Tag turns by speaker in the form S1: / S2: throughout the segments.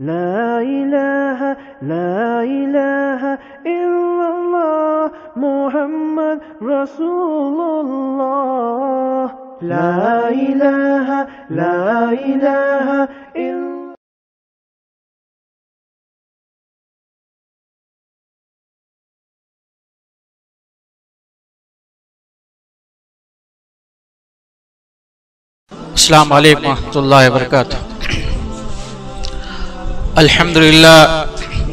S1: لا إله لا إله إلا الله محمد رسول الله لا إله لا إله إلا
S2: السلام عليكم ورحمة الله وبركاته. الحمد لله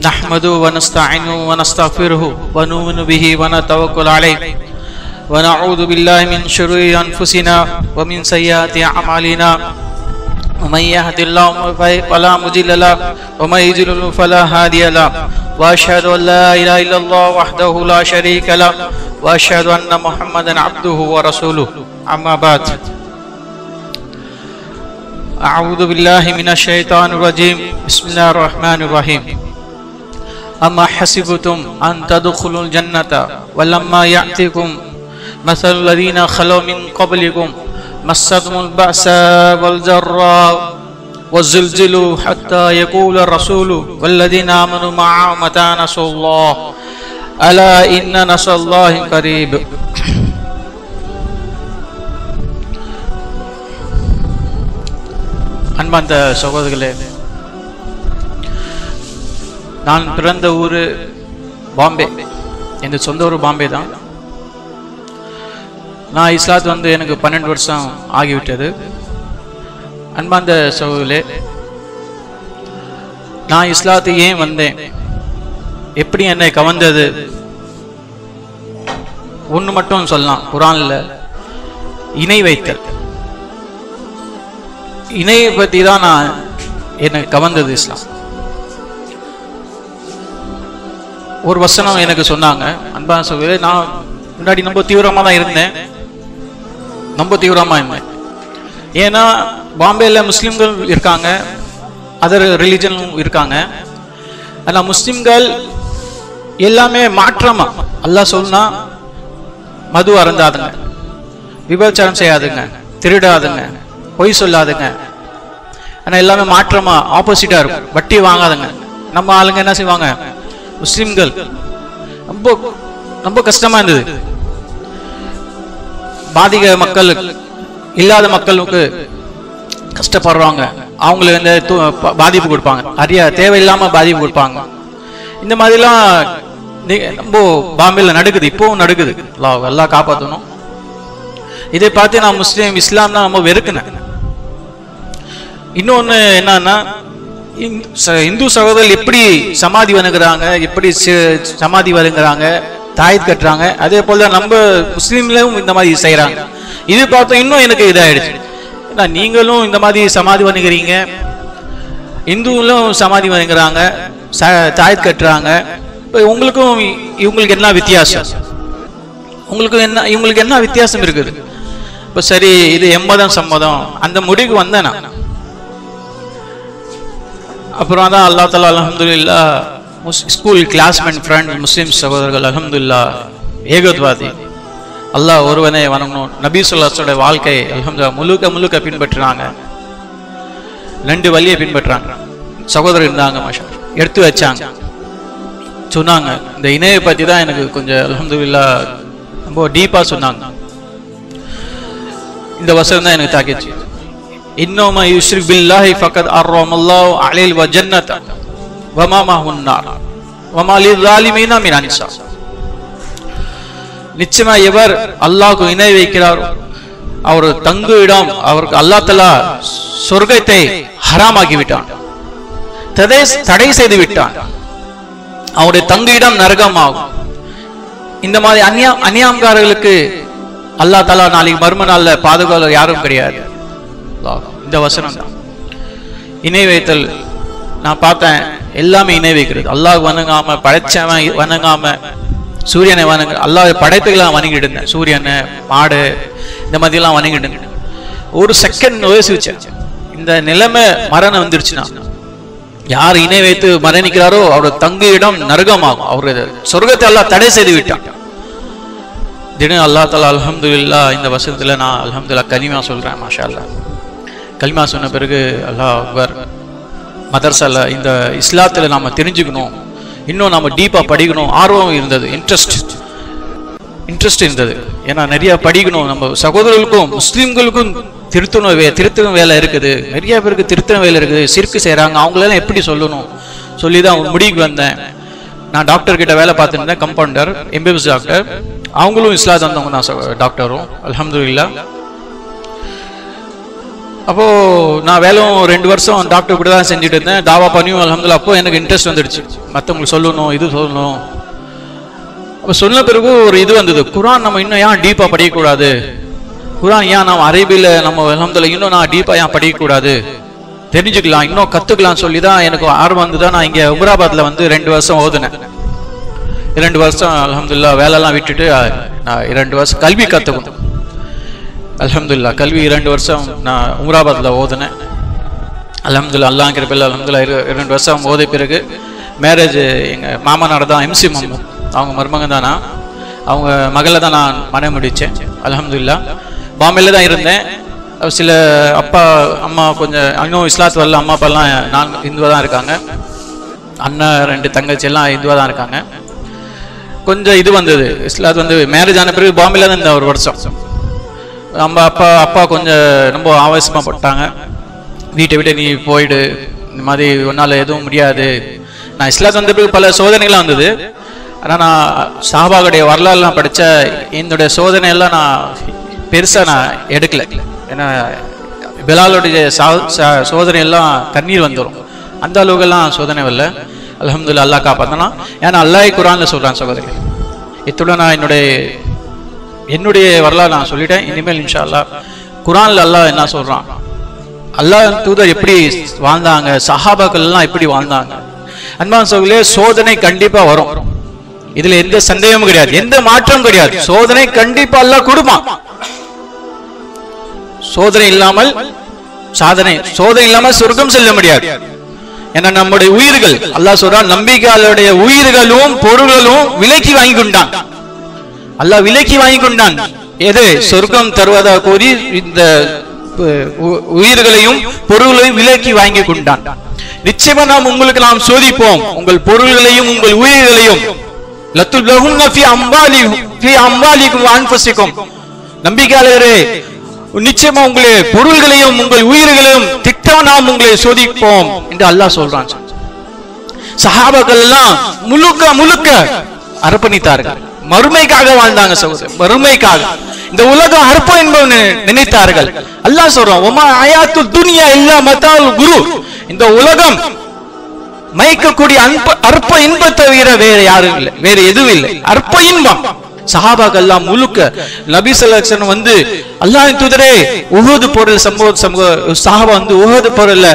S2: نحمده ونستعينه ونستغفره ونؤمن به ونتوكل عليه ونعوذ بالله من شرور أنفسنا ومن سيئات أعمالنا ومن يهد الله فلا مضل له ومن يضلل فلا هادي له وأشهد أن لا إله إلا الله وحده لا شريك له وأشهد أن محمدا عبده ورسوله أما بعد. أعوذ بالله من الشيطان الرجيم. بسم الله الرحمن الرحيم. أما حسبتم أن تدخلوا الجنة ولما يأتكم مثل الذين خلوا من قبلكم مستهم البأساء والضراء وزلزلوا حتى يقول الرسول والذين آمنوا معه متى نصر الله ألا إن نصر الله قريب. அன்பார்ந்த சகோதரர்களே, நான் பிறந்த ஊர் பாம்பே. என் சொந்த ஊர் பாம்பே தான். நான் இஸ்லாத்து எனக்கு 12 வருஷம் ஆகிவிட்டது. அன்பார்ந்த சகோதரர்களே, நான் இஸ்லாத்து ஏன் வந்தேன், எப்படி என்னை கவர்ந்தது, ஒன்று மட்டும் சொல்லலாம். குர்ஆன்ல இணை வைத்தல், இணையை பற்றி தான் நான் எனக்கு கவர்ந்தது இஸ்லாம். ஒரு வசனம் எனக்கு சொன்னாங்க. அன்பான சகோதரர்களே, நான் முன்னாடி ரொம்ப தீவிரமாக தான் இருந்தேன். ஏன்னா பாம்பேயில் முஸ்லீம்கள் இருக்காங்க, அதர் ரிலிஜனும் இருக்காங்க. ஆனால் முஸ்லீம்கள் எல்லாமே மாற்றமா அல்லாஹ் சொன்னா மது அருந்தாதுங்க, விபச்சாரம் செய்யாதுங்க, திருடாதுங்க, பொய் சொல்லாதுங்க. ஆனால் எல்லாமே மாற்றமா ஆப்போசிட்டா இருக்கும். வட்டி வாங்காதுங்க. நம்ம ஆளுங்க என்ன செய்வாங்க, முஸ்லிம்கள் ரொம்ப ரொம்ப கஷ்டமா இருந்தது. பாதிக்க மக்கள் இல்லாத மக்களுக்கு கஷ்டப்படுறாங்க, அவங்களுக்கு பாதிப்பு கொடுப்பாங்க, நிறைய தேவையில்லாம பாதிப்பு கொடுப்பாங்க. இந்த மாதிரிலாம் ரொம்ப பாம்பேல நடக்குது, இப்பவும் நடக்குது. எல்லாம் காப்பாற்றணும். இதை பார்த்து நான் முஸ்லீம் இஸ்லாம் தான் ரொம்ப வெறுக்கினேன். இன்னொன்று என்னன்னா, இந்து சகோதரர்கள் எப்படி சமாதி வணங்குறாங்க, எப்படி சமாதி வணங்குறாங்க, தாயத் கட்டுறாங்க, அதே போல நம்ம முஸ்லீம்களும் இந்த மாதிரி செய்யறாங்க. இது பார்த்தோம் இன்னும் எனக்கு இதாயிடுச்சு. நீங்களும் இந்த மாதிரி சமாதி வணங்குறீங்க, இந்துவும் சமாதி வணங்குறாங்க, தாயத் கட்டுறாங்க. உங்களுக்கும் இவங்களுக்கு என்ன வித்தியாசம், இவங்களுக்கு என்ன வித்தியாசம் இருக்குது? இப்போ சரி, இது எம்மதம் சம்மதம் அந்த முடிவுக்கு வந்தேன் நான். அப்புறம் தான் அல்லா தஆலா அல்ஹம்துலில்லாஹ் ஸ்கூல் கிளாஸ்மேட் ஃப்ரெண்ட் முஸ்லீம் சகோதரர்கள் அல்ஹம்துலில்லாஹ் ஏகத்வாதி அல்லாஹ் ஒருவனே வணங்கணும், நபி ஸல்லல்லாஹு அலைஹி வஸல்லம் வாழ்க்கை அல்ஹம்துலில்லாஹ் முழுக்க பின்பற்றினாங்க. 2 வழியை பின்பற்றாங்க. சகோதரர் இருந்தாங்க, மாஷா எடுத்து வச்சாங்க, சொன்னாங்க. இந்த இணையை பற்றி தான் எனக்கு கொஞ்சம் அல்ஹம்துலில்லாஹ் ரொம்ப டீப்பாக சொன்னாங்க. இந்த வசனம் தான் எனக்கு தாக்கிச்சு. இன்னமா யுஷ்ரிக் பில்லாஹி ஃபக்கத் அர்ரமல்லாஹு அலைஹி வ ஜன்னத வ மா மஹுன் நார் வ மா லிஸாலிமீன மின் அன்சார். நிச்சயமா எவர் அல்லாஹ்வுக்கு இணை வைக்கிறாரோ அவர் தங்கு இடம், அவருக்கு அல்லாஹ் தஆலா சொர்க்கத்தை ஹராமாக்கி விட்டான், தடை செய்து விட்டான். அவருடைய தங்கு இடம் நரகமாகும். இந்த மாதிரி அநியாயக்காரர்களுக்கு அல்லாஹ் தஆலா நாளைக்கு மர்ம நாள்ல பாதுகாவலர் யாரும் கிடையாது. இந்த வசனம் தான் இணை வைத்தல். நான் பார்த்தேன், எல்லாமே இணை வைக்கிறது. அல்லாஹ் வணங்காம, படைச்சவன் வணங்காம, சூரியனை வணங்க, அல்லாஹ் படைப்புகளாம் வணங்கிட்டு இருந்தேன். சூரியனை, மாடு, இந்த மாதிரி எல்லாம் வணங்கிட்டு இருந்தேன். ஒரு செகண்ட் யோசிச்சேன், இந்த நிலைமை மரணம் வந்துருச்சுன்னா யார் இணை வைத்து மரணிக்கிறாரோ அவரோட தங்கு இடம் நரகமாகும். அவருடைய சொர்க்கத்தை அல்லாஹ் தடை செய்து விட்டான். திடீர்னு அல்லாஹ் தஆலா அல்ஹம்துலில்லாஹ் இந்த வசனத்துல நான் அல்ஹம்துலில்லாஹ் கலிமா சொல்றேன். மாஷா அல்லாஹ் கலிமா சொன்ன பிறகு அல்லாஹ் அக்பர், மதரசால இந்த இஸ்லாத்துல நாம தெரிஞ்சுக்கணும், இன்னும் நாம டீப்பா படிக்கணும் ஆர்வம் இருந்தது, இன்ட்ரெஸ்ட் இருந்தது. ஏன்னா நிறைய படிக்கணும், நம்ம சகோதரர்களுக்கும் முஸ்லீம்களுக்கும் திருத்தணும் வேலை இருக்குது, நிறைய பேருக்கு திருத்தணும் வேலை இருக்குது, சிறுக்கு செய்கிறாங்க, அவங்களெல்லாம் எப்படி சொல்லணும் சொல்லி தான் முடிவுக்கு வந்தேன். நான் டாக்டர் கிட்ட வேலை பார்த்துருந்தேன், கம்பவுண்டர் எம்பிபிஎஸ் டாக்டர், அவங்களும் இஸ்லாம் வந்தவங்க தான் டாக்டரும் அல்ஹம்துலில்லாஹ். அப்போது நான் வேலும் 2 வருஷம் டாக்டர் கூட தான் செஞ்சுட்டு இருந்தேன், தாவா பண்ணியும் அல்ஹம்துலில்லாஹ். அப்போ எனக்கு இன்ட்ரெஸ்ட் வந்துடுச்சு, மற்றவங்களுக்கு சொல்லணும், இது சொல்லணும். அப்போ சொன்ன பிறகு ஒரு இது வந்தது, குரான் நம்ம இன்னும் ஏன் டீப்பாக படிக்கக்கூடாது, குரான் ஏன் நம்ம அரபியில் நம்ம அல்ஹம்துலில்லாஹ் இன்னும் நான் டீப்பாக ஏன் படிக்கக்கூடாது, தெரிஞ்சுக்கலாம், இன்னும் கற்றுக்கலாம் சொல்லி தான் எனக்கு ஆர்வம் வந்து தான் நான் இங்கே உமராபாத்தில் வந்து 2 வருஷம் ஓதுனேன். 2 வருஷம் அல்ஹம்துலில்லாஹ் வேலைலாம் விட்டுட்டு நான் 2 வருஷம் கல்வி கற்றுக்கணும். அல்ஹம்துலில்லாஹ் கல்வி 2 வருஷம் நான் உமராபாத்தில் ஓதுனேன். அல்ஹம்துலில்லாஹ் அல்லாஹ் கிருபையில் அல்ஹம்துலில்லாஹ் 2 வருஷம் ஓதிய பிறகு மேரேஜ் எங்கள் மாமனார் தான் MC முகமது, அவங்க மருமகன் தானா, அவங்க மகளை தான் நான் மனை முடித்தேன். அல்ஹம்துலில்லாஹ் பாம்பேல தான் இருந்தேன். சில அப்பா அம்மா கொஞ்சம் இன்னும் இஸ்லாத்து வரல, அம்மா அப்பாலாம் நான் இந்துவாக தான் இருக்காங்க, அண்ணன் 2 தங்கச்சி எல்லாம் இந்துவாக தான் இருக்காங்க. கொஞ்சம் இது வந்தது, இஸ்லாத்து வந்து மேரேஜ் ஆன பிறகு பாம்பேல தான் இந்த 1 வருஷம். நம்ம அப்பா கொஞ்சம் ரொம்ப ஆவேசமாக பட்டாங்க, வீட்டை விட்டு நீ போயிடு, இந்த மாதிரி ஒன்றால் எதுவும் முடியாது. நான் இஸ்லாத்து வந்த பிறகு பல சோதனைகள்லாம் வந்தது, ஆனால் நான் சஹாபாவுடைய வரலாறுலாம் படித்த என்னுடைய சோதனையெல்லாம் நான் பெருசாக நான் எடுக்கலை. ஏன்னா பிலாலுடைய சோதனையெல்லாம் கண்ணீர் வந்துடும், அந்த அளவுக்கெல்லாம் சோதனை வரல. அல்ஹம்துலில்லாஹ் அல்லாஹ் காப்பாற்றினா. ஏன்னா அல்லாஹ் குர்ஆன்ல சொல்கிறான் சகோதரி. இத்துடன் நான் என்னுடைய வரலாறு நான் சொல்லிட்டேன். இனிமேல் இன்ஷா அல்லாஹ் குர்ஆன்ல அல்லாஹ் என்ன சொல்கிறான், அல்லாஹ் தூதர் எப்படி வாழ்ந்தாங்க, சஹாபாக்கள் எல்லாம் எப்படி வாழ்ந்தாங்க. அன்பான சகோதரர்களே, சோதனை கண்டிப்பாக வரும், இதுல எந்த சந்தேகமும் கிடையாது, எந்த மாற்றம் கிடையாது. சோதனை கண்டிப்பா அல்லாஹ் கொடுப்பான். சோதனை இல்லாமல் சோதனை இல்லாமல் சொர்க்கம் செல்ல முடியாது. ஏன்னா நம்முடைய உயிர்கள், அல்லாஹ் சொல்றான், நம்பிக்கையாளருடைய உயிர்களும் பொருள்களும் விலைக்கு வாங்கி கொண்டான். அல்லாஹ் விலைக்கு வாங்கி கொண்டான். எது? சொர்க்கம் தருவதா கூறி இந்த உயிர்களையும் பொருள்களையும் விலைக்கு வாங்கி கொண்டான். நிச்சயமா நாம் சோதிப்போம், உங்கள் பொருள்களையும் உங்கள் உயிர்களையும். நம்பிக்கையாளரே, நிச்சயமா உங்களுடைய பொருள்களையும் உங்கள் உயிர்களையும் திட்டம் நாம் உங்களை சோதிப்போம் என்று அல்லாஹ் சொல்றான். சஹாபாக்கள் எல்லாம் முழுக்க அர்ப்பணித்தார்கள், மறுமைக்காக வாழ்ந்தாங்க சகோதரர், மறுமைக்காக. இந்த உலகம் அற்பம் என்பவன் நினைத்தார்கள். அல்லாஹ் சொல்றான், ஒமா ஆயாத்து துனியா இல்லா மத்தால் குரு. இந்த உலகம் மயக்கக்கூடிய அற்ப இன்பத்தை தவிர வேற யாரும் இல்லை, வேற எதுவும் இல்லை, அற்ப இன்பம். சஹாபாக்கள் எல்லாம் முழுக்க நபி ஸல்லல்லாஹு அலைஹி வஸல்லம் வந்து, அல்லாஹ்வின் தூதரே உஹது போரில் சஹாபா வந்து உஹது போரில்,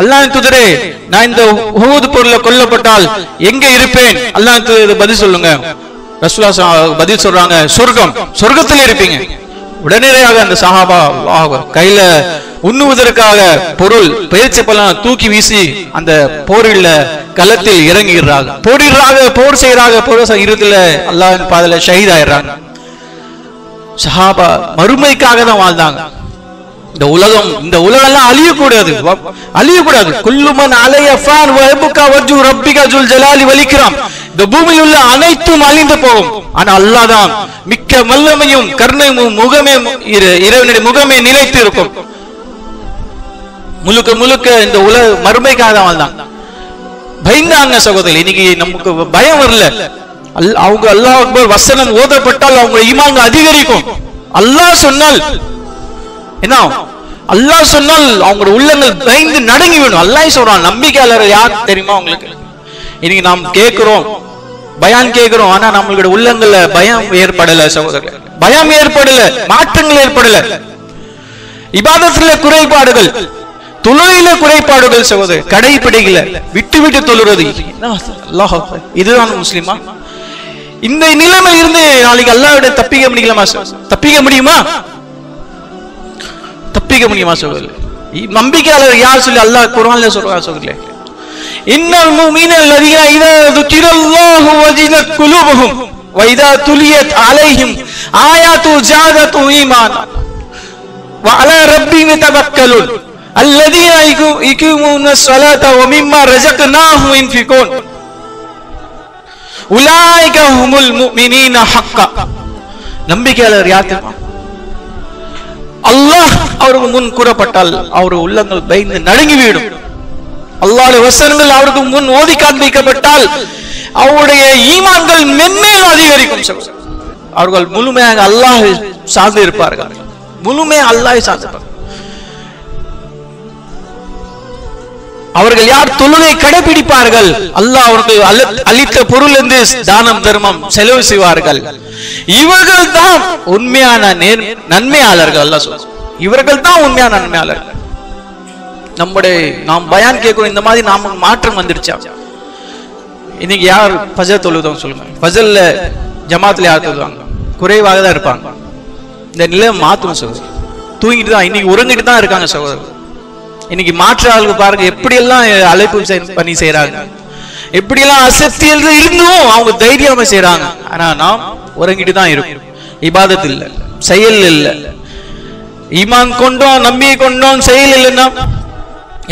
S2: அல்லாஹ்வின் தூதரே நான் இந்த உஹது போரில் கொல்லப்பட்டால் எங்க இருப்பேன், அல்லாஹ்வின் தூதர் பதில் சொல்லுங்க. ரசூலுல்லாஹ் பதில் சொல்றாங்க, சொர்க்கத்தில் இருப்பீங்க. உடனடியாக அந்த சஹாபா கையில உண்ணுவதற்காக பொருள் பயிற்சி பலன் தூக்கி வீசி அந்த போரில் களத்தில் இறங்குகிறாங்க, போர் செய்யறாங்க. இறுதியில அல்லாஹ்வின் பாதையில ஷஹீத் ஆயிடுறாங்க. சஹாபா மறுமைக்காக தான் வாழ்ந்தாங்க. இந்த உலகம் எல்லாம் அழியக்கூடாது. குல்லுமன் அலைய ஃபான் வ யப்கா வஜ்ஹு ரப்பிக ஜுல் ஜலாலி வல் இக்ராம். இந்த பூமியில் உள்ள அனைத்தும் அழிந்து போகும், ஆனா அல்லாஹ் தான் மிக்க வல்லமையும் கருணையும் இறைவனுடைய முகமே நிலைத்து இருக்கும். முழுக்க இந்த மறுமைக்காக தான் வாழ்ந்தாங்க. பயந்தாங்க சகோதரி. இன்னைக்கு நமக்கு பயம் வரல. அவங்க அல்லாஹ் அக்பர் வசனம் ஓதப்பட்டால் அவங்க ஈமான் அதிகரிக்கும். அல்லாஹ் சொன்னால் என்ன, அல்லாஹ் சொன்னால் அவங்களோட உள்ளங்கள் பயந்து நடுங்கி விடும். அல்லாஹ் சொல்றான், நம்பிக்கையாளர் யார் தெரியுமா உங்களுக்கு? இன்னைக்கு நாம் கேட்கிறோம், பயான் கேட்கிறோம், ஆனா நம்மளுடைய உள்ளங்கள்ல பயம் ஏற்படல சகோதரர், பயம் ஏற்படல, மாற்றங்கள் ஏற்படல. இபாதத்துல குறைபாடுகள், தொழுகையில குறைபாடுகள் சகோதரர், கடைபிடிக்கல, விட்டு தொழுறது. அல்லாஹ் அக்பர், இதுதான் முஸ்லிமா? இந்த நிலைமை இருந்து நாளைக்கு அல்லாஹ்விட தப்பிக்க முடியலமா? தப்பிக்க முடியுமா சகோதரர்? நம்பிக்கையாளர் யார் சொல்லி அல்லாஹ் குர்ஆன்ல சொல்றான் சகோதரர், இன்னல் முஃமினீன அல்லதீன இதா ذுகிரல்லாஹு வஜிலத் குலூபுஹும் வ இதா துலியத் அலைஹிம் ஆயாத்து ஜாதத்து ஈமானா வ அலா ரப்பிஹிம் யதவக்கலுன். அல்லதீன யுகீமூனஸ் ஸலாத வ மிம்மா ரஸக்னாஹும் யுன்ஃபிகூன் உலாயிக ஹுமுல் முஃமினீன ஹக்கா. நம்பிக்கையாளர் யார் தெரியுமா? அல்லாஹ் அவருக்கு முன் கூறப்பட்டால் அவர் உள்ளங்கள் பயந்து நடுங்கிவிடும். அல்லாஹ்வுடைய வசனங்கள் அவருக்கு முன் ஓதி காண்பிக்கப்பட்டால் அவருடைய ஈமான்கள் மென்மேலும் அதிகரிக்கும். அவர்கள் முழுமையாக அல்லாஹ் சார்ந்து இருப்பார்கள். முழுமையாக அல்லாஹ் சார்ந்து அவர்கள் யார் தொழுகை கடைபிடிப்பார்கள், அல்லாஹ் அவர்கள் அளித்த பொருள் என்று தானம் தர்மம் செலவு செய்வார்கள். இவர்கள் தான் உண்மையான நன்மையாளர்கள். அல்லாஹ் சொல்றான், இவர்கள் தான் உண்மையான நன்மையாளர்கள். நாம் பயான் கேட்கிறோம், இந்த மாதிரி நாம மாற்றம் வந்துருச்சா? இன்னைக்கு யார் ஃபஜர் தொழுதோம் சொல்லுங்க? ஃபஜர்ல ஜமாத்துல யார் தொழுவாங்க? குறைவாக தான் இருப்பாங்க. இந்த நிலை மாத்தணும் சகோதரர். தூங்கிட்டு தான் இன்னைக்கு உறங்கிட்டு தான் இருக்காங்க சகோதரர். இன்னைக்கு மாற்ற ஆளுக்கு பாருங்க எப்படியெல்லாம் அழைப்பு பண்ணி செய்யறாங்க, எப்படியெல்லாம் அசத்தியல் இருந்தும் அவங்க தைரியமா செய்யறாங்க. ஆனா நாம் உறங்கிட்டு தான் இருக்கும். இபாதத் இல்ல, செயல் இல்ல. ஈமான் கொண்டோம், நம்பிக்கை கொண்டோம், செயல் இல்லைன்னா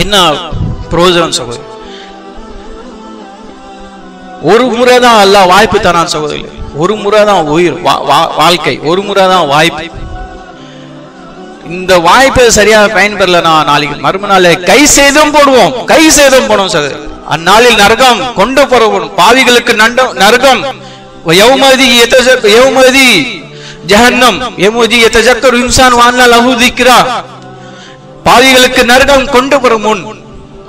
S2: என்ன பிரயோஜனம் சகோதரர்? ஒரு முறை தான் அல்லாஹ் வாய்ப்பு தரான் சகோதரர். ஒரு முறை தான் உயிர் வாழ்க்கை, ஒரு முறை தான் வாய்ப்பு. இந்த வாய்ப்பை சரியாக பயன்பெறலனா நாளைக்கு மறுமனால கை சேதம் போடுவோம், கை சேதம் போடுவோம் சகோதரர். அந்நாளில் நரகம் கொண்டு போறோம். பாவிகளுக்கு நரகம் யௌமதி ஜஹன்னம் யௌமதி யதஜக்கரு இன்சான் வஅன்னா லஹு திக்ரா. பாவிகளுக்கு நரகம் கொண்டு போற முன்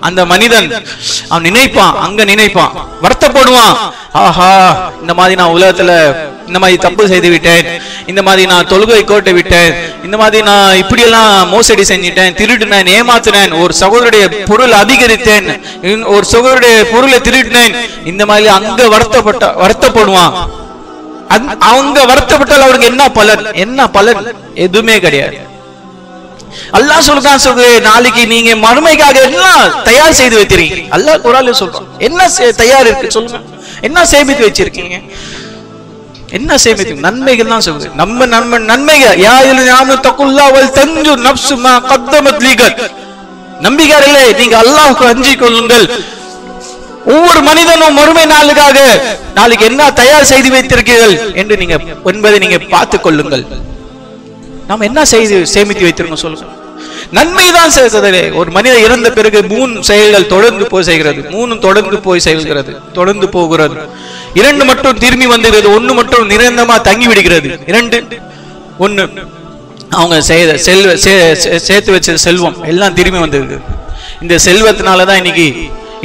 S2: அந்த மனிதன் அவன் நினைப்பான், அங்க நினைப்பான், வருத்தப்படுவான். ஆஹா, இந்த மாதிரி நான் உலகத்துல இந்த மாதிரி தப்பு செய்து விட்டேன், இந்த மாதிரி நான் தொழுகை கோட்டை விட்டேன், இந்த மாதிரி நான் இப்படி எல்லாம் மோசடி செஞ்சிட்டேன், திருடினேன், ஏமாத்தினேன், ஒரு சகோதரருடைய பொருள் அதிகரித்தேன், ஒரு சகோதரருடைய பொருளை திருடினேன், இந்த மாதிரி அங்க வருத்தப்படுவான். அவங்க வருத்தப்பட்டால் அவருக்கு என்ன பலன்? என்ன பலன்? எதுவுமே கிடையாது. அல்லாஹ் சொல்றான் நாளைக்கு நீங்க மறுமைக்காக எல்லாம் தயார் செய்து வைத்திருக்கீங்க. அல்லாஹ் குர்ஆன்ல சொல்றான், என்ன தயார் இருக்கு சொல்லுங்க? என்ன சேமித்து வச்சிருக்கீங்க? என்ன சேமித்து? நன்மைகள் தான் சொல்லுது. நம்ம நன்மைகள். யா அய்யுஹல் தக்குல்லாஹ் வல் தன்ஜுர் நஃப்ஸு மா கத்தமத் லிகத். நம்பிக்கையாளர்களே, நீங்க அல்லாஹ்வுக்கு அஞ்சிக் கொள்ளுங்கள். ஒவ்வொரு மனிதனும் மறுமை நாளுக்காக நாளைக்கு என்ன தயார் செய்து வைத்திருக்கீர்கள் என்பதை நீங்க பார்த்துக் கொள்ளுங்கள். நாம் என்ன செய்து சேமித்து வைத்திருக்கோம் சொல்லுங்க? நன்மைதான் செய்கிறது. ஒரு மனிதன் இறந்த பிறகு 3 செயல்கள் தொடர்ந்து போய் செய்கிறது. 3 தொடர்ந்து போய் செயல்கிறது, தொடர்ந்து போகிறது. 2 மட்டும் திரும்பி வந்துகிறது, 1 மட்டும் நிரந்தரமா தங்கி விடுகிறது. 1 அவங்க சேர்த்து வச்ச செல்வம் எல்லாம் திரும்பி வந்திருக்கு. இந்த செல்வத்தினாலதான் இன்னைக்கு.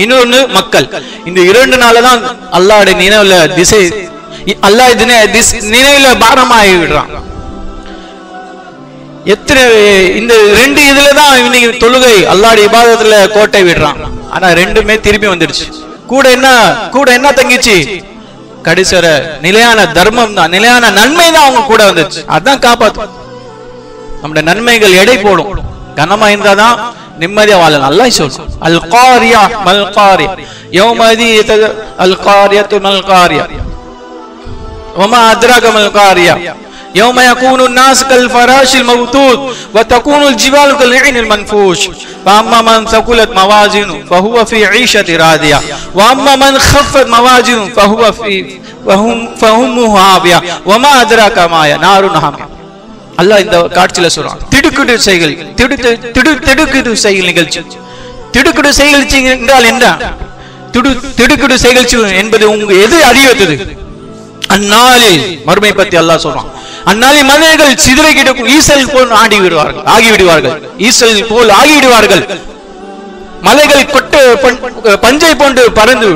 S2: இன்னொன்னு மக்கள். இந்த 2 நாளதான் அல்லாஹ்வுடைய நினைவுல அல்லாஹ் நினைவுல பாரமாகி விடுறான். எத்தனை இந்த 2 இதுலதான் இன்னைக்கு தொழுகை அல்லாஹ்வுடைய இபாதத்துல கோட்டை விடுறான். ஆனா 2மே திரும்பி வந்துடுச்சு. கூட என்ன தங்கிச்சு? கடைசிவர நிலையான தர்மம் தான், நிலையான நன்மை தான் அவங்க கூட வந்துச்சு. அதான் காப்பாத்தும். நம்முடைய நன்மைகள் எடை போடும். கனமா இருந்தாதான் நிம்மதியா வாழலாம். அல்லாஹ் சொல்றான், அல் காரியா மல் காரியா யௌமதி அல் காரியத்து மல் காரியா வமா அத்ராக மல் காரியா يوم يكون الناس كالفراش المبثوث وتكون الجبال كالعهن المنفوش فأما من ثقلت موازينه فهو في عيشة راضية وأما من خفت موازينه فهم هاوية وما أدراك ما هي نار حامية. அல்லாஹ் இந்த காட்சியில சொல்றான், திடுக்கிடு செய்கள், திடுக்கிடு செய்கள் நிகழ்ச்சி. திடுக்கிடு செய்கழ்ச்சி என்றால் என்ன? திடுக்கிடு செய்கழ்ச்சி என்பது உங்க எது அறிவித்தது? அந்நாளில் மறுமை பத்தி அல்லாஹ் சொல்றான். அந்நாளில் மனிதர்கள் சிதறி கிடக்கும் ஈசல் போல் ஆகிவிடுவார்கள். ஈசல் போல் ஆகிவிடுவார்கள். மலைகள் பஞ்சை போன்று பறந்து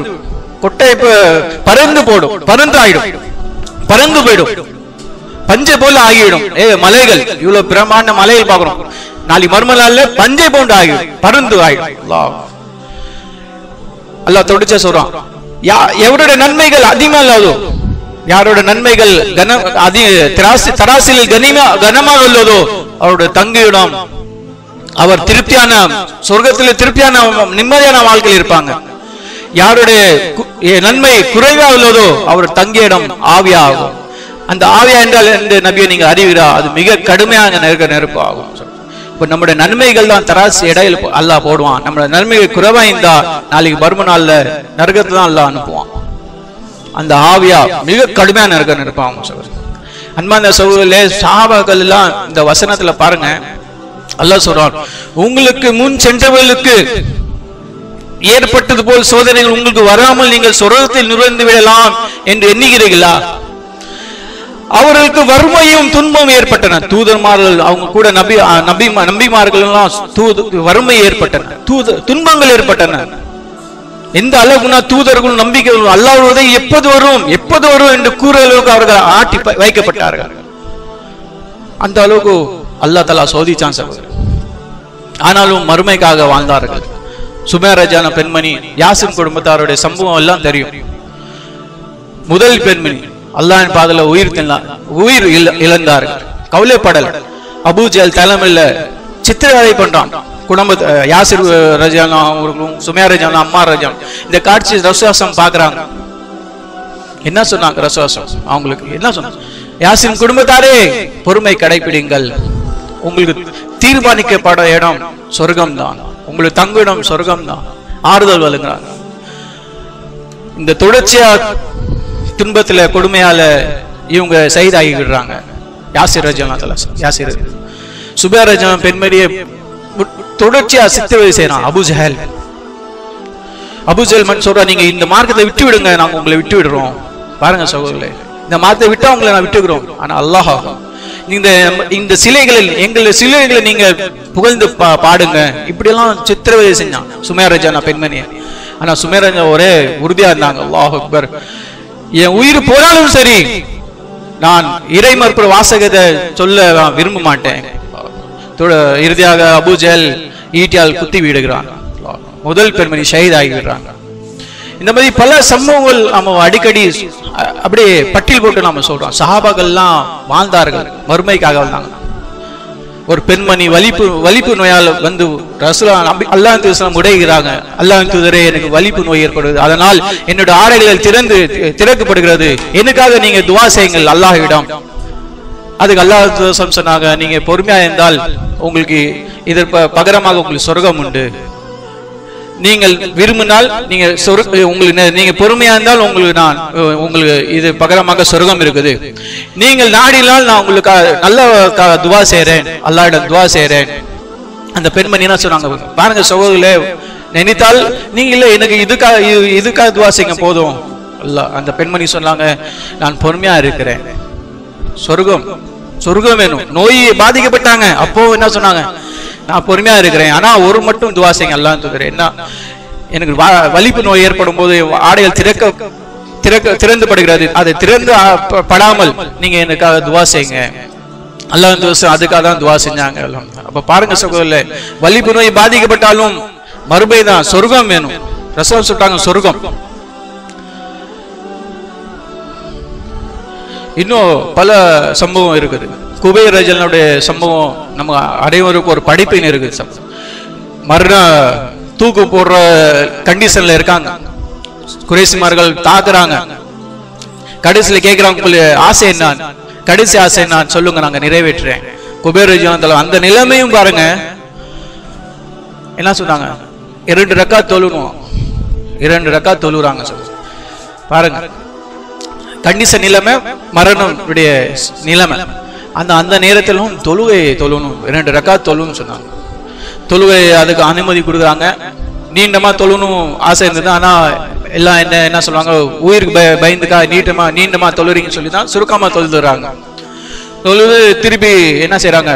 S2: போயிடும். பஞ்சை போல ஆகிவிடும். மலைகள் இவ்வளவு பிரமாண்ட மலைகள் பார்க்கிறோம். நாளை மறுமலால பஞ்சை போன்று ஆகிடும், பறந்து ஆகிடும். அல்லாஹ் தொடர்ச்ச சொல்றான், எவருடைய நன்மைகள் அதிகமா இல்லாதோ, யாரோட நன்மைகள் தராசில் கனமாக உள்ளதோ அவருடைய தங்கியிடம் அவர் திருப்தியான சொர்க்கத்தில் திருப்தியான நிம்மதியான வாழ்க்கையில் இருப்பாங்க. யாருடைய நன்மை குறைவா உள்ளதோ அவர் தங்கிய இடம் ஆவியா ஆகும். அந்த ஆவியா என்றால் நபியை நீங்க அறிவீரா? அது மிக கடுமையான நெருப்பு ஆகும். இப்ப நம்முடைய நன்மைகள் தான் தராசு இடையில அல்லாஹ் போடுவான். நம்மளோட நன்மைகள் குறைவா இருந்தா நாளைக்கு மர்ம நாள்ல நரகத்தை தான் அல்லாஹ் அனுப்புவான். அந்த ஆவியா மிக கடுமையான நரகம் இருப்பான். அன்பான சகோதரர்களே, சஹாபாக்கள் எல்லாம் இந்த வசனத்துல பாருங்க, அல்லாஹ் சொல்றான், உங்களுக்கு முன் சென்றவர்களுக்கு ஏற்பட்டது போல் சோதனைகள் உங்களுக்கு வராமல் நீங்கள் சொர்க்கத்தில் நுழைந்து விடலாம் என்று எண்ணுகிறீர்களா? அவர்களுக்கு வறுமையும் துன்பமும் ஏற்பட்டன. தூதர்மார்கள் அவங்க கூட நபிமார்கள் எல்லாம் வறுமை ஏற்பட்டன, துன்பங்கள் ஏற்பட்டன. எந்த அளவுக்குனா தூதர்கள் நம்பிக்கை அல்லாஹ்வுடைய எப்போது வரும் என்று கூற அளவுக்கு அவர்கள் ஆட்டி வைக்கப்பட்டார்கள். அந்த அளவுக்கு அல்லாஹ் தஆலா சோதிச்சான் சகோதரர். ஆனாலும் மறுமைக்காக வாழ்ந்தார்கள். சுமேரஜான பெண்மணி, யாசின் குடும்பத்தாருடைய சம்பவம் எல்லாம் தெரியும். முதல் பெண்மணி அல்லாஹ்வின் பாதையில உயிர் இழந்தார்கள். கவலைப்படல். அபூஜல் தலைமையில சித்திரவதை பண்றான் குடும்ப யாசிர் ரஜானா அவர்களும் சுமேர் ரஜானா அம்மா ரஜான். இந்த காட்சி ரசவாசம் பாக்குறாங்க. என்ன சொன்னாங்க ரசவாசம்? அவங்களுக்கு என்ன சொன்னாங்க? யாசின் குடும்பத்தாரே, பொறுமை கடைபிடிங்கள். உங்களுக்கு தீர்மானிக்கப்பட இடம் சொர்க்கம் தான், உங்களுக்கு தங்கு இடம் சொர்க்கம் தான். ஆறுதல் வழங்குறாங்க. இந்த தொடர்ச்சியா துன்பத்துல கொடுமையால இவங்க சைதாகி விடுறாங்க. யாசிர் ரஜானா யாசிர் சுபேர் ரஜானா பெண்மணியை தொடர்ச்சியா சித்திரவதை செய்யறான் அபூஜல் மன் சொல்றா, நீங்க இந்த மார்க்கத்தை விட்டு விடுங்க, நாங்க உங்களை விட்டு விடுறோம். பாருங்க சகோதரர்களே, இந்த மார்க்கத்தை விட்டா உங்களை நான் விட்டுக்கிறோம். ஆனா அல்லாஹ் இந்த சிலைகளை நீங்க புகழ்ந்து பாடுங்க, இப்படி எல்லாம் சித்திரவதை செஞ்சான் சுமேர் ரஜானா பெண்மணியை. ஆனா சுமேர் ரஜானா ஒரே உறுதியா இருந்தாங்க, அல்லாஹ் அக்பர், என் உயிர் போனாலும் சரி நான் இறை மறுப்பு வாசகத்தை சொல்ல விரும்ப மாட்டேன். இறுதியாக அபூஜல் ஈட்டியால் குத்தி விடுகிறான். முதல் பெண்மணி ஷஹீத் ஆகிவிடுறாங்க. இந்த மாதிரி பல சம்பவங்கள் நம்ம அடிக்கடி அப்படியே பட்டியல் போட்டு நாம சொல்றோம். சஹாபாக்கள்லாம் வாழ்ந்தார்கள், மறுமைக்காக வாழ்ந்தாங்க. ஒரு பெண்மணி வலிப்பு நோயால் வந்து அல்லாஹ் உடைகிறாங்க. அல்லாஹ் தூதரே, எனக்கு வலிப்பு நோய் ஏற்படுது, அதனால் என்னோட ஆடைகள் திறக்கப்படுகிறது, எனக்காக நீங்க துவா செய்யுங்கள் அல்லாஹ்விடம். அதுக்கு அல்லாஹ் சொன்னாங்க, நீங்க பொறுமையா இருந்தால் உங்களுக்கு இதற்கு பகரமாக உங்களுக்கு சொர்க்கம் உண்டு. நீங்கள் விரும்பினால் நீங்க பொறுமையா இருந்தால் உங்களுக்கு இது பகரமாக சொர்க்கம் இருக்குது. நீங்கள் நாடினால் நான் உங்களுக்கு நல்ல துவா செய்றேன், அல்லாஹ்விடம் துவா செய்றேன். அந்த பெண்மணி என்ன சொன்னாங்க பாருங்க சகோதரர்களே, நினைத்தால் நீங்க இல்ல எனக்கு இதுக்காக துவா செய்யுங்க போதும். அல்லாஹ் அந்த பெண்மணி சொன்னாங்க, நான் பொறுமையா இருக்கிறேன், சொர்க்கம் வேணும். நோய் பாதிக்கப்பட்டாங்க, அப்போ என்ன சொன்னாங்க, நான் பொறுமையா இருக்கிறேன், ஆனா ஒரு மட்டும் துவா செய்யுங்க அல்லாஹ் தூதரே, என்ன எனக்கு வலிப்பு நோய் ஏற்படும் போது ஆடைகள் திறந்து படுகிறது, அதை திறந்து படாமல் நீங்க எனக்காக துவா செய்யுங்க அல்லாஹ் தூதர். அதுக்காக தான் துவா செஞ்சாங்க. அப்ப பாருங்க சகோதரர்களே, வலிப்பு நோய் பாதிக்கப்பட்டாலும் மறுபை தான், சொர்க்கம் வேணும். ரசூல் சொல்றாங்க சொர்க்கம். இன்னும் பல சம்பவம் இருக்குது. குபைர் ரஜனுடைய சம்பவம் நம்ம அனைவருக்கும் ஒரு படிப்பின் இருக்குது. மரண தூக்கு போடுற கண்டிஷன்ல இருக்காங்க, குறைசிமார்கள் தாக்குறாங்க. கடைசியில கேட்கிறாங்க, உங்களுக்கு ஆசை என்ன, கடைசி ஆசை என்ன சொல்லுங்க, நாங்க நிறைவேற்றுறேன். குபேர் ரஜன் அந்த நிலைமையும் பாருங்க, என்ன சொன்னாங்க, 2 ரக்காத் தொழுணும், 2 ரக்காத் தொழுறாங்க பாருங்க. கண்டிஷன் நிலைமை, மரணம் நிலைமை. அந்த நேரத்திலும் தொழுணும், 2 ரக்காத் தொழுன்னு சொன்னாங்க. தொழுகை அதுக்கு அனுமதி கொடுக்குறாங்க. நீண்டமா தொழுணும் ஆசை இருந்தது, ஆனா எல்லாம் என்ன சொல்லுவாங்க, உயிருக்கு பயந்துக்கா நீண்டமா தொழுறீங்கன்னு சொல்லி தான் சுருக்கமா தொழுதுறாங்க. தொழுது திருப்பி என்ன செய்யறாங்க,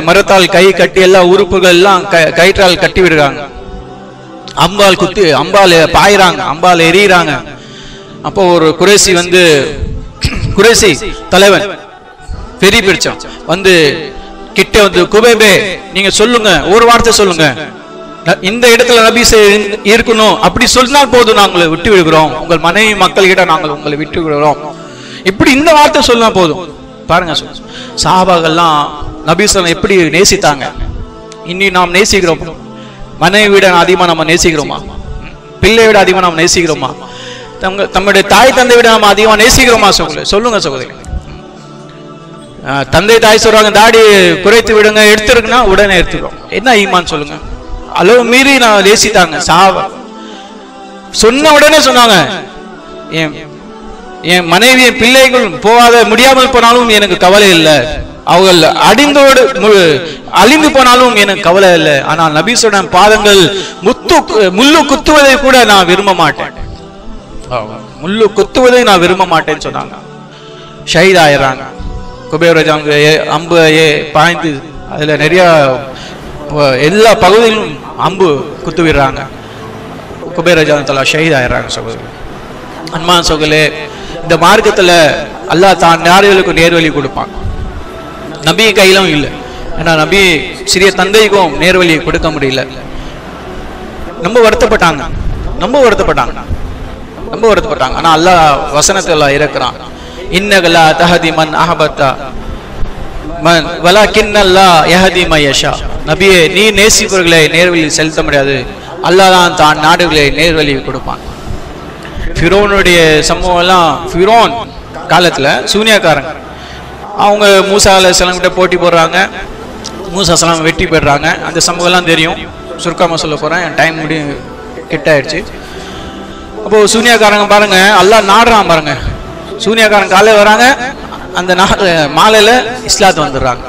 S2: மரத்தால் கை கட்டி எல்லா உறுப்புகள் எல்லாம் கயிற்றால் கட்டி விடுறாங்க. அம்பால் பாயிறாங்க, அம்பால் எறிகிறாங்க. அப்போ ஒரு குறைசி தலைவன் பெரிய பிரிச்சான் வந்து கிட்ட வந்து, குபைபே நீங்க சொல்லுங்க, ஒரு வார்த்தை சொல்லுங்க, இந்த இடத்துல நபி இருக்கணும், அப்படி சொன்னால் போதும், நாங்களை விட்டு விடுகிறோம், உங்கள் மனைவி மக்கள் கிட்ட நாங்கள் உங்களை விட்டு விடுகிறோம், இப்படி இந்த வார்த்தை சொன்னா போதும். பாருங்க சஹாபாக்கள்லாம் நபி ஸல்லல்லாஹு எப்படி நேசித்தாங்க. இன்னி நாம் நேசிக்கிறோம், மனைவி விட அதிகமா நம்ம நேசிக்கிறோமா, பிள்ளை விட அதிகமா நாம் நேசிக்கிறோமா, நம்முடைய தாய் தந்தை விட நம்ம அதிகமா நேசிக்கிறோமா? சொல்லுங்க சகோதரி. தந்தை தாய் சொல்றாங்க தாடி குறைத்து விடுங்க, எடுத்துருக்குன்னா உடனே எடுத்துக்கிறோம். என்ன ஈமான் சொல்லுங்க? அளவு மீறி நான் லேசித்தாங்க. சொன்ன உடனே சொன்னாங்க, என் மனைவி என் பிள்ளைகள் போகாத முடியாமல் போனாலும் எனக்கு கவலை இல்லை, அவர்கள் அழிந்து போனாலும் எனக்கு கவலை இல்லை. ஆனால் நபி சொன்ன பாதங்கள் முள்ளு குத்துவதை கூட நான் விரும்ப மாட்டேன், முள்ளு குத்துவதை நான் விரும்ப மாட்டேன்னு சொன்னாங்க. ஷஹீத் ஆயிடுறாங்க. குபைர் ரஜாங்க அம்பு பாய்ந்து அதுல நிறைய எல்லா பகுதியிலும் அம்பு குத்து விடுறாங்க. குபைர் ரஜான் ஷஹீத் ஆயிடுறாங்க. சகோதரி அன்பான சகோதரே, இந்த மார்க்கத்துல அல்லாஹ் தான் யார்களுக்கு நேர்வழி கொடுப்பான். நபி கையிலும் இல்லை. ஏன்னா நபி சிறிய தந்தைக்கும் நேர்வழி கொடுக்க முடியல. ரொம்ப வருத்தப்பட்டாங்க. ஆனா அல்லாஹ் வசனத்துல இருக்கிறான், இன்னகலா தஹதி மன் அஹபத்தா மன் வலக்கின்னல்லாஹ் யஹதி மன் யஷா. நபியே, நீ நேசிப்பவர்களை நேர்வழி செலுத்த முடியாது, அல்லாஹ் தான் நாடுகளை நேர்வழி கொடுப்பான். ஃபிரௌனுடைய சம்பவம் எல்லாம், ஃபிரௌன் காலத்துல சூனியக்காரங்க அவங்க மூசா அலைஹிஸ்ஸலாம் கிட்ட போட்டி போடுறாங்க. மூசா அலைஹிஸ்ஸலாம் வெட்டி போடுறாங்க. அந்த சம்பவம் எல்லாம் தெரியும். சுருக்கமாக சொல்ல போறேன், என் டைம் கிட்ட ஆயிடுச்சு. அப்போ சூனியக்காரங்க பாருங்க, அல்லாஹ் நாடுறான் பாருங்க. சூனியக்காரங்க காலையில் வராங்க, அந்த மாலையில இஸ்லாத்து வந்துடுறாங்க.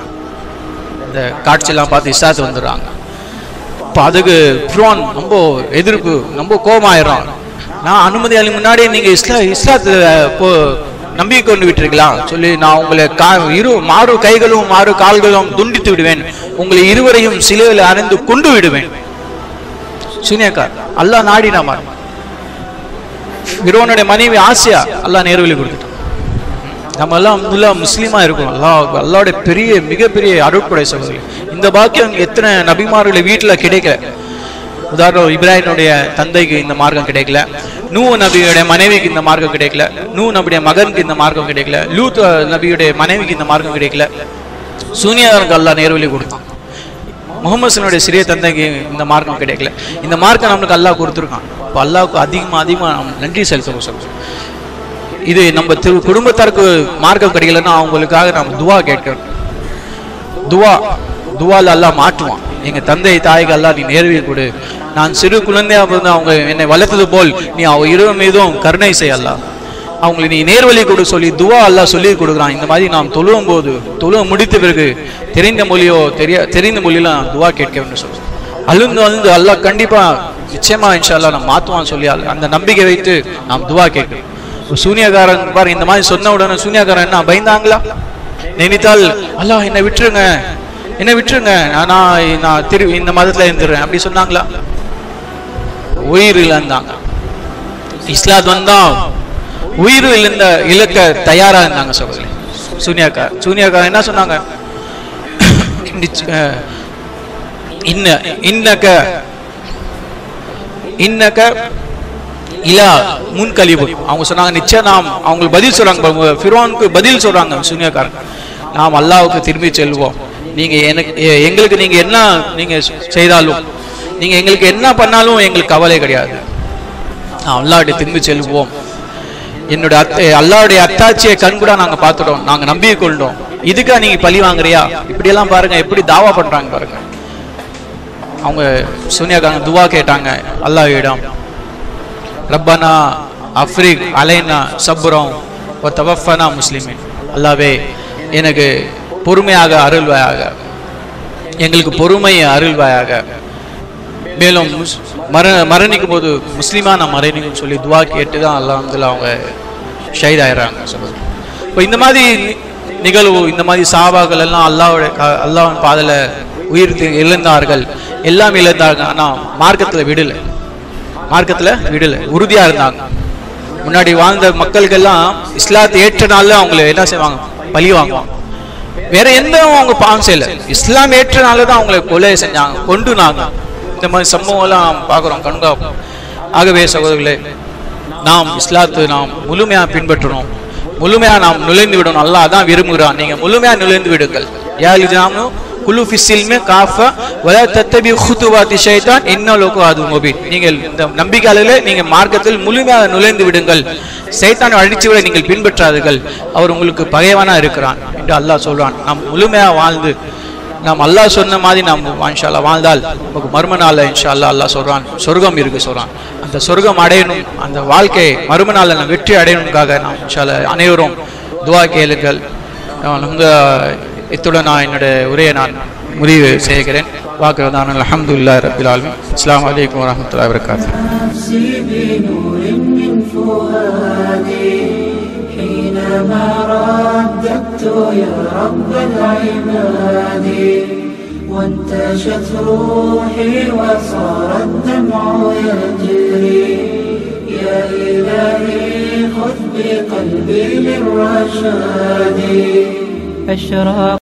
S2: இந்த காட்சியெல்லாம் பார்த்து இஸ்லாத்து வந்துடுறாங்க. இப்போ அதுக்கு ஃபிரௌன் ரொம்ப எதிர்ப்பு, ரொம்ப கோபமாயிடும். நான் அனுமதி அளிக்கும் முன்னாடி நீங்க இஸ்லாத்து நம்பிக்கை கொண்டு விட்டுருக்கலாம் சொல்லி நான் உங்களை மாறு கைகளும் மாறு கால்களும் துண்டித்து விடுவேன், உங்களை இருவரையும் சிலுவையில் அறைந்து கொண்டு விடுவேன். சூனியக்கார் அல்லாஹ் நாடினா பாருங்க. ஃபிரௌனுடைய மனைவி ஆசியா அல்லாஹ் நேர்வழி கொடுத்துட்டான். நம்ம எல்லாம் முஸ்லீமா இருக்கும். அல்லாஹ்வுடைய பெரிய மிகப்பெரிய அருட்கொடை சகோதரி. இந்த பாக்கியம் எத்தனை நபிமார்களை வீட்டுல கிடைக்கல. உதாரணம், இப்ராஹிமுடைய தந்தைக்கு இந்த மார்க்கம் கிடைக்கல, நூ நபியுடைய மனைவிக்கு இந்த மார்க்கம் கிடைக்கல, நூ நபியுடைய மகனுக்கு இந்த மார்க்கம் கிடைக்கல, லூத் நபியுடைய மனைவிக்கு இந்த மார்க்கம் கிடைக்கல. சூனியருக்கு அல்லாஹ் நேர்வழி கொடுத்தான். முகமது சிறிய தந்தைக்கு இந்த மார்க்கம் கிடைக்கல. இந்த மார்க்கம் நம்மளுக்கு அல்லாஹ் கொடுத்துருக்கான். இப்போ அல்லாஹ்வுக்கு அதிகமாக நன்றி செலுத்தணும். இது நம்ம குடும்பத்தாருக்கு மார்க்கம் கிடைக்கலன்னா அவங்களுக்காக நம்ம துவா கேட்கணும். துவால அல்லாஹ் மாற்றுவான். எங்க தந்தை தாய்க்கு அல்லாஹ் நீ நேர்வழி கொடு, நான் சிறு குழந்தையா இருந்து அவங்க என்னை வளர்த்தது போல் நீ அவங்க இருவர் மீதும் கருணை செய் அல்லாஹ், அவங்களை நீ நேர்வழி கொடு சொல்லி துவா அல்லாஹ் சொல்லி கொடுக்குறான். இந்த மாதிரி நாம் தொழுவும் போது முடித்த பிறகு தெரிந்த மொழியில நான் துவா கேட்க வேண்டும் சொல்றேன். அழுந்து அல்லாஹ் கண்டிப்பா நிச்சயமா இன்ஷா அல்லாஹ் நான் மாத்துவான்னு சொல்லி அந்த நம்பிக்கை வைத்து நாம் துவா கேட்கணும். சூனியக்காரன் பாரு, இந்த மாதிரி சொன்ன உடனே சூனியக்காரன் என்ன பயந்தாங்களா? நினைத்தால் அல்லாஹ் என்னை விட்டுருங்க நான் திரும்பி இந்த மதத்துல இருந்துடுறேன் அப்படி சொன்னாங்களா? உயிர் இழந்தாங்க. இஸ்லாத் வந்தா உயிர் இழக்க தயாரா இருந்தாங்க சகோதரி. சூனியக்காரன் என்ன சொன்னாங்க? இன்னக இலா முன்கலிபு. அவங்க சொன்னாங்க நிச்சயம் நாம், அவங்களுக்கு பதில் சொல்றாங்க, ஃபிரௌனுக்கு பதில் சொல்றாங்க சூனியக்காரன், நாம் அல்லாஹ்வுக்கு திரும்பி செல்வோம். நீங்க எங்களுக்கு நீங்க என்ன நீங்க செய்தாலும், நீங்க எங்களுக்கு என்ன பண்ணாலும் எங்களுக்கு கவலை கிடையாது, அல்லாஹ்விட திரும்பி செல்வோம். என்னோட அல்லாஹ்வுடைய அத்தாட்சியை கண்கூடா நாங்க பார்த்துட்டோம், நாங்க நம்பிக்கை கொண்டோம், இதுக்கா நீங்க பழி வாங்குறியா? இப்படி எல்லாம் பாருங்க எப்படி தாவா பண்றாங்க பாருங்க. அவங்க சூனியக்காரங்க துவா கேட்டாங்க அல்லாஹ்விடம், ரப்பனா அஃப்ரிக் அலைனா சப்ரம் வ தவஃபனா முஸ்லிமின். அல்லாஹ்வே எனக்கு பொறுமையாக அருள்வாயாக, எங்களுக்கு பொறுமையை அருள்வாயாக, மேலும் மரணிக்கும் போது முஸ்லீமா நான் மரணிக்கும் சொல்லி துவா கேட்டு தான் அல்ஹம்துலில்லாஹ் அவங்க ஷஹீத் ஆயிடுறாங்க. இப்போ இந்த மாதிரி நிகழ்வு, இந்த மாதிரி சஹாபாக்கள் எல்லாம் அல்லாஹ்வின் பாதையில உயிர் இழந்தார்கள், எல்லாம் இழந்தார்கள். ஆனால் மார்க்கத்தில் விடலை, உறுதியா இருந்தாங்க. முன்னாடி வாழ்ந்த மக்களுக்கெல்லாம் இஸ்லாத்தை ஏற்ற நாள்ல அவங்களை என்ன செய்வாங்க? பழி வாங்குவாங்க. வேற எந்த அவங்க பாவம் செய்யல, இஸ்லாம் ஏற்ற நாள்ல தான் அவங்களை கொலை செஞ்சாங்க, கொண்டுனாங்க. இந்த மாதிரி சம்பவம் எல்லாம் பார்க்குறோம், கண்காப்போம். ஆகவே சகோதரர்களே, நாம் இஸ்லாத்தை நாம் முழுமையா பின்பற்றணும், முழுமையா நாம் நுழைந்து விடணும். அல்லாஹ் தான் விரும்புகிறான், நீங்க முழுமையா நுழைந்து விடுங்கள். நீங்கள் இந்த நம்பிக்கையாளர்களே, நீங்க மார்க்கத்தில் முழுமையாக நுழைந்து விடுங்கள், சைத்தானை அழிச்சுவிட நீங்கள் பின்பற்றாதீர்கள், அவர் உங்களுக்கு பகைவனா இருக்கிறான். என்று அல்லாஹ் சொல்றான். நாம் முழுமையா வாழ்ந்து நாம் அல்லாஹ் சொன்ன மாதிரி நாம் இன்ஷா அல்லாஹ் வாழ்ந்தால் நமக்கு மறுமை நாள்ல இன்ஷா அல்லாஹ் அல்லாஹ் சொல்றான் சொர்க்கம் இருக்கு சொல்றான். அந்த சொர்க்கம் அடையணும், அந்த வாழ்க்கை மறுமை நாள்ல நாம் வெற்றி அடையணுக்காக நாம் இன்ஷா அல்லாஹ் அனைவரும் துஆ கேளுங்கள். இத்துடன் நான் என்னுடைய உரையை நான் முடிவு செய்கிறேன். வாக்குதான் அல்ஹம்துலில்லாஹி ரப்பில் ஆலமீன். அஸ்ஸலாமு அலைக்கும் வரஹ்மத்துல்லாஹி வபரகாத்துஹு.
S1: حينما رددت يا رب العباد وانتشت روحي وصار الدمع يجري يا إلهي خذ بقلبي للرشاد.